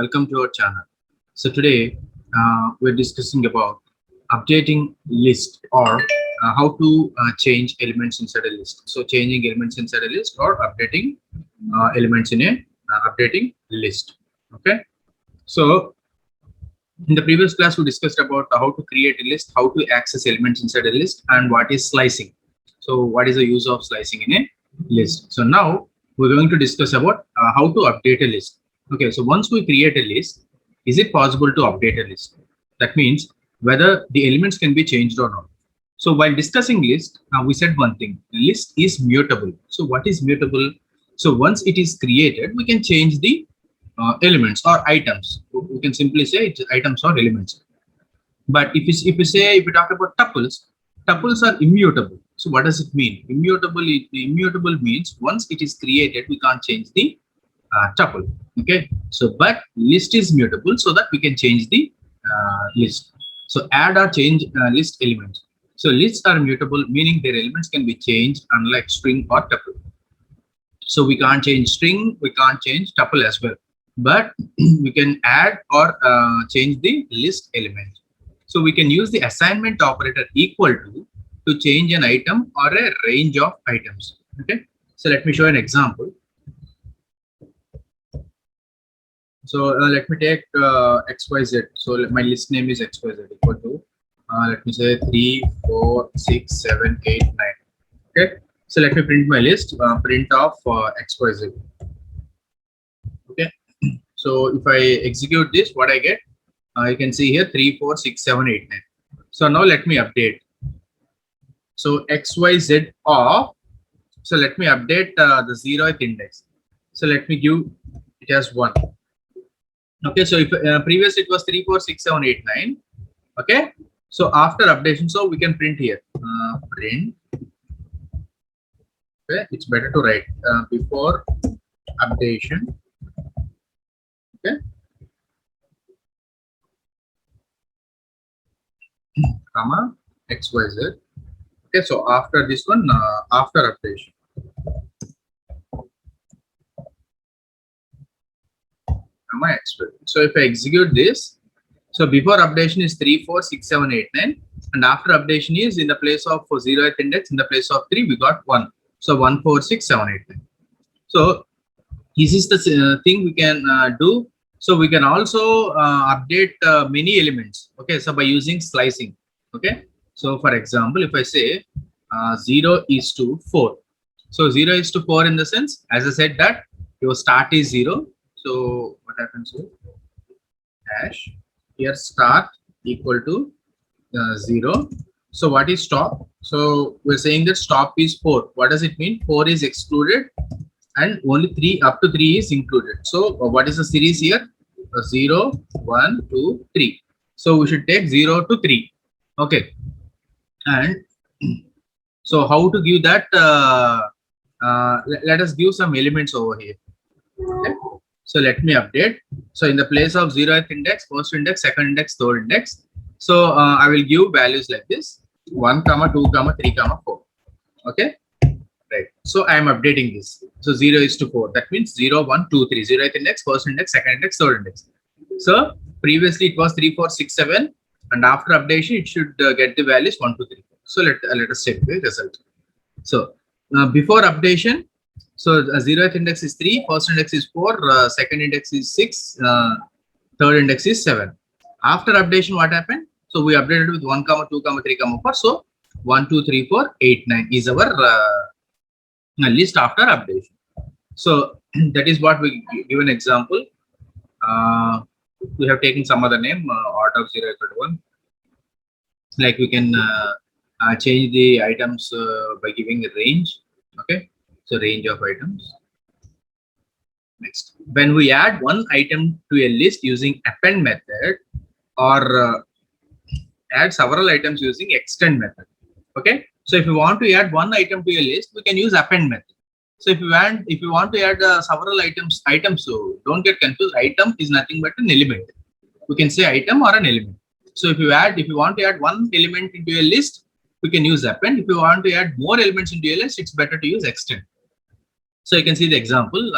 welcome to our channel. So today we're discussing about updating list or how to change elements inside a list. So changing elements inside a list or updating elements in a updating list. Okay. So in the previous class we discussed about how to create a list, how to access elements inside a list, and what is slicing. So what is the use of slicing in a list? So now we're going to discuss about how to update a list. Okay, so once we create a list, is it possible to update a list? That means whether the elements can be changed or not. So while discussing list, we said one thing: list is mutable. So what is mutable? So once it is created, we can change the elements or items. We can simply say it's items or elements. But if we talk about tuples are immutable. So what does it mean? Immutable means once it is created, we can't change the tuple. Okay. So but list is mutable, so that we can change the list. So add or change list elements. So lists are mutable, meaning their elements can be changed, unlike string or tuple. So we can't change string, we can't change tuple as well, but we can add or change the list element. So we can use the assignment operator equal to change an item or a range of items. Okay. So let me show an example. So let me take XYZ. So my list name is XYZ equal to let me say 3, 4, 6, 7, 8, 9. Okay. So let me print my list, print of XYZ. Okay. So if I execute this, what I get, you can see here 3, 4, 6, 7, 8, 9. So now let me update. So XYZ of, so let me update the 0th index. So let me give it as 1. Okay, so if previously it was 3, 4, 6, 7, 8, 9. Okay, so after updation, so we can print here print. Okay, it's better to write before updation. Okay, comma XYZ. Okay, so after this one, after updation. Comma XYZ. So if I execute this, so before updation is 3, 4, 6, 7, 8, 9, and after updation is in the place of 0th index, in the place of 3, we got 1. So 1, 4, 6, 7, 8, 9. So this is the thing we can do. So we can also update many elements. Okay, so by using slicing. Okay, so for example, if I say 0 is to 4. So 0 is to 4 in the sense, as I said, that your start is 0. So what happens here? Hash here start equal to 0. So what is stop? So we're saying that stop is 4. What does it mean? 4 is excluded and only 3 up to 3 is included. So what is the series here? 0, 1, 2, 3. So we should take 0 to 3. Okay. And so how to give that? Let us give some elements over here. Okay. So let me update. So in the place of 0th index, first index, second index, third index. So I will give values like this: 1, 2, 3, 4. Okay. Right. So I am updating this. So 0 is to 4. That means 0, 1, 2, 3. 0th index, first index, second index, third index. So previously it was 3, 4, 6, 7. And after updation, it should get the values 1, 2, 3, 4. So let us check the result. So before updation, so 0th index is 3, first index is 4, second index is 6, third index is 7. After updation, what happened? So we updated with 1, 2, 3, 4. So 1, 2, 3, 4, 8, 9 is our list after updation. So that is what we give an example. We have taken some other name, out of 0 equal to 1. Like we can change the items by giving a range. Okay, so range of items. Next, when we add one item to a list using append method or add several items using extend method. Okay, so if you want to add one item to a list, we can use append method. So if you want to add several items, so don't get confused. Item is nothing but an element. We can say item or an element. So if you want to add one element into a list, we can use append. If you want to add more elements into a list, it's better to use extend. So you can see the example.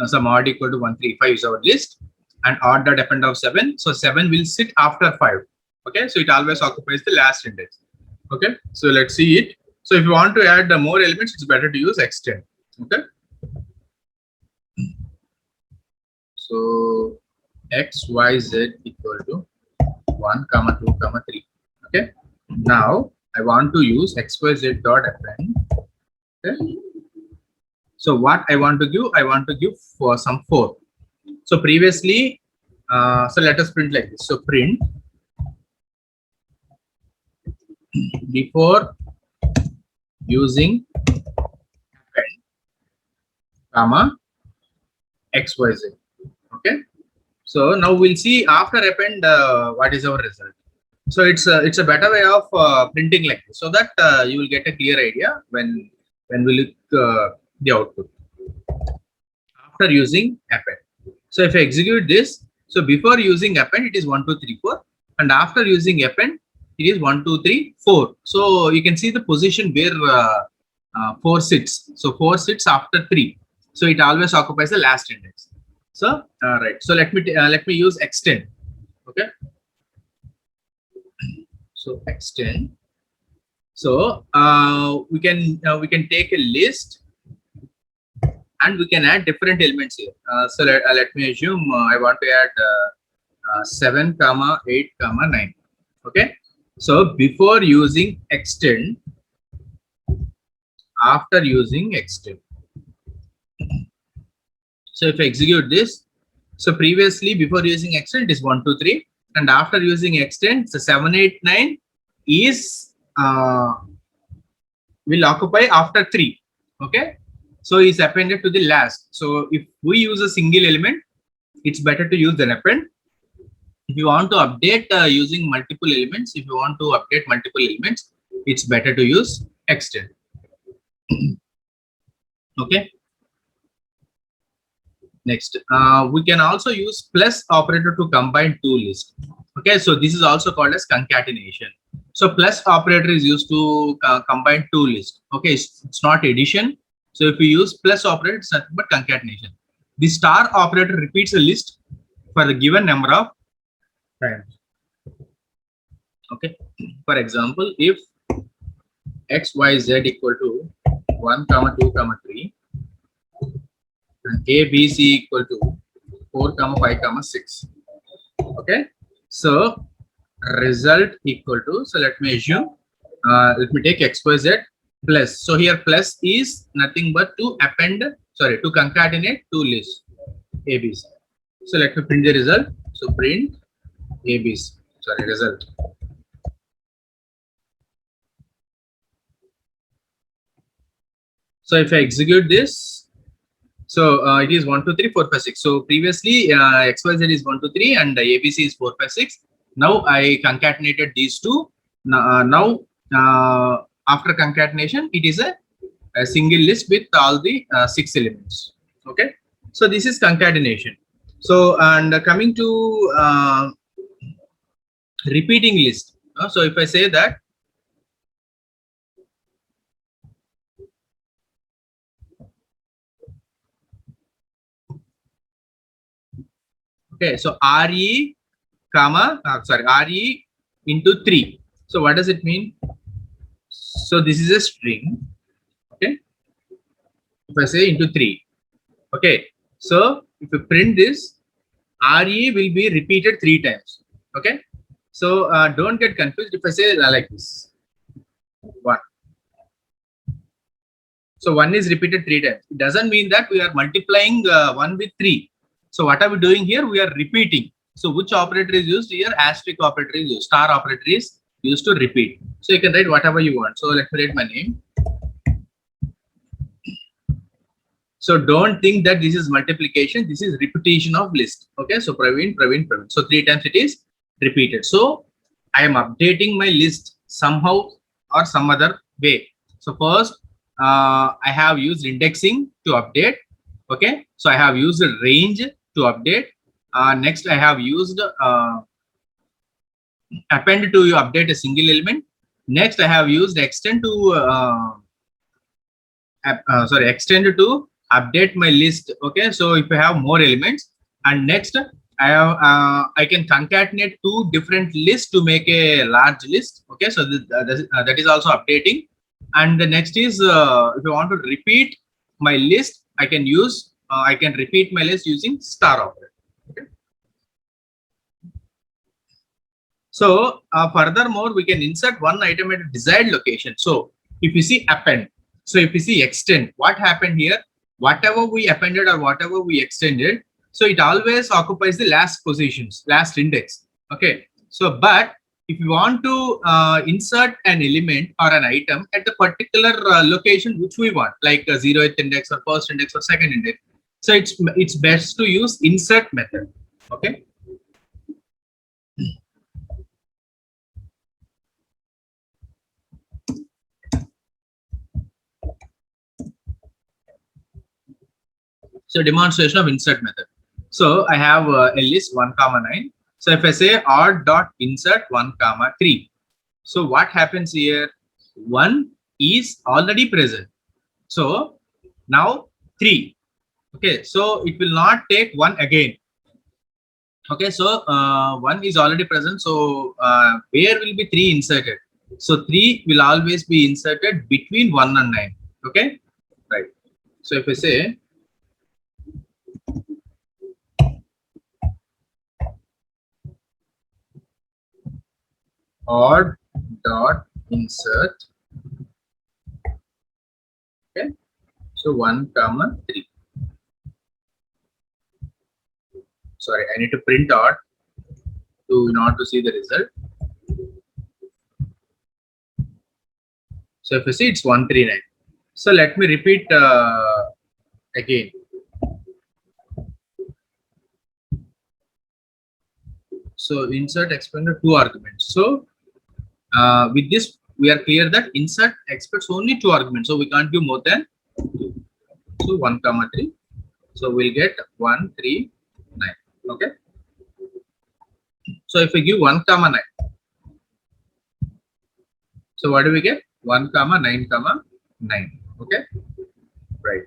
Some odd equal to 135 is our list. and odd dot append of 7. So 7 will sit after 5. Okay, so it always occupies the last index. Okay, so let's see it. So if you want to add more elements, it's better to use extend. Okay, so x, y, z equal to 1, comma 2, comma 3. Okay, now I want to use x, y, z dot append. Okay, so what I want to give? I want to give for some 4. So previously, so let us print like this. So print before using append, comma xyz. Okay, so now we'll see after append what is our result. So it's a better way of printing like this, so that you will get a clear idea when we look the output after using append. So if I execute this, so before using append it is 1 2 3 4, and after using append it is 1 2 3 4. So you can see the position where 4 sits. So 4 sits after 3. So it always occupies the last index. So right. So let me use extend. Okay. So extend. So we can take a list and we can add different elements here. So let me assume I want to add 7, comma 8, comma 9. Okay. So before using extend, after using extend. So if I execute this, so previously before using extend it is 1 2 3, and after using extend, so 7 8 9 is will occupy after 3. Okay, so is appended to the last. So if we use a single element, it's better to use an append. If you want to update using multiple elements, if you want to update multiple elements, it's better to use extend. Okay. Next, we can also use plus operator to combine two lists. Okay, so this is also called as concatenation. So plus operator is used to combine two lists. Okay, it's not addition. So if we use plus operator, it's nothing but concatenation. The star operator repeats a list for the given number of times. Okay, for example, if x, y, z equal to 1, comma 2, comma 3, and a, b, c equal to 4, comma 5, comma 6. Okay, so result equal to, so let me assume, let me take x, y, z plus. So here plus is nothing but to append, sorry, to concatenate two lists a, b, c. So let me print the result. So print a, b, c, sorry, result. So if I execute this, so it is 1 2 3 4 5 6. So previously xyz is 1 2 3 and abc is 4 5 6. Now I concatenated these two. Now after concatenation, it is a single list with all the 6 elements. Okay, so this is concatenation. So and coming to repeating list. So if I say that okay, so re comma re into 3. So what does it mean? So this is a string. Okay, if I say into 3. Okay, so if you print this, re will be repeated 3 times. Okay, so don't get confused if I say like this 1. So 1 is repeated 3 times. It doesn't mean that we are multiplying 1 with 3. So what are we doing here? We are repeating. So which operator is used here? Asterisk operator is used. Star operator is used to repeat. So you can write whatever you want. So let me write my name. So don't think that this is multiplication. This is repetition of list. Okay. So Praveen, Praveen, Praveen. So 3 times it is repeated. So I am updating my list somehow or some other way. So first I have used indexing to update. Okay. So I have used range to update. Next I have used append to update a single element. Next I have used extend to extend to update my list. Okay, so if I have more elements, and next I can concatenate two different lists to make a large list. Okay, so that is also updating. And the next is if I want to repeat my list, I can use I can repeat my list using star operator. Okay. So furthermore, we can insert one item at a desired location. So if you see append, so if you see extend, what happened here? Whatever we appended or whatever we extended, so it always occupies the last positions, last index. Okay. So but if you want to insert an element or an item at the particular location which we want, like a 0th index or first index or second index, so it's best to use insert method. Okay. So demonstration of insert method. So I have a list 1, 9. So if I say r dot insert 1, 3. So what happens here? 1 is already present. So now 3. Okay, so it will not take 1 again. Okay, so 1 is already present. So where will be 3 inserted? So 3 will always be inserted between 1 and 9. Okay, right. So if I say odd dot insert, okay, so 1, 3. Sorry, I need to print out to in order to see the result. So if you see, it's 139. So let me repeat again. So insert expanded 2 arguments. So with this, we are clear that insert expects only 2 arguments. So we can't give more than 2. So 1, 3. So we'll get 1, 3, 9. Okay. So if we give 1, 9. So what do we get? 1, 9, 9. Okay. Right.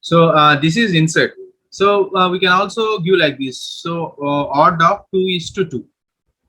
So this is insert. So we can also give like this. So odd of 2:2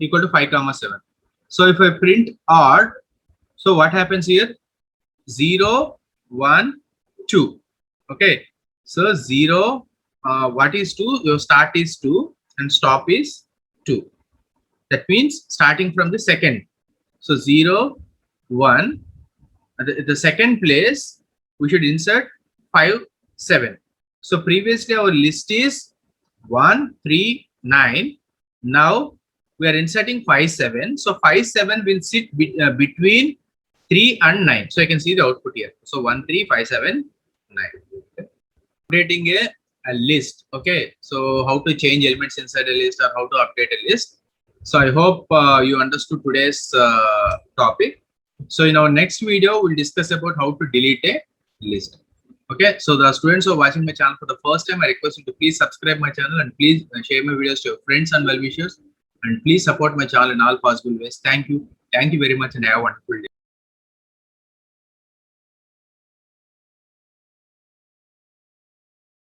equal to 5, 7. So if I print odd, so what happens here? 0, 1, 2. Okay. So 0, what is 2? Your start is 2 and stop is 2. That means starting from the second. So 0, 1. The second place, we should insert 5, 7. So previously our list is 1, 3, 9. Now we are inserting 5, 7. So 5, 7 will sit between 3 and 9. So you can see the output here. So 1, 3, 5, 7, 9. Okay. Creating a list. Okay. So how to change elements inside a list or how to update a list. So I hope you understood today's topic. So in our next video, we'll discuss about how to delete a list. Okay, so the students who are watching my channel for the first time, I request you to please subscribe my channel and please share my videos to your friends and well-wishers, and please support my channel in all possible ways. Thank you very much and have a wonderful day.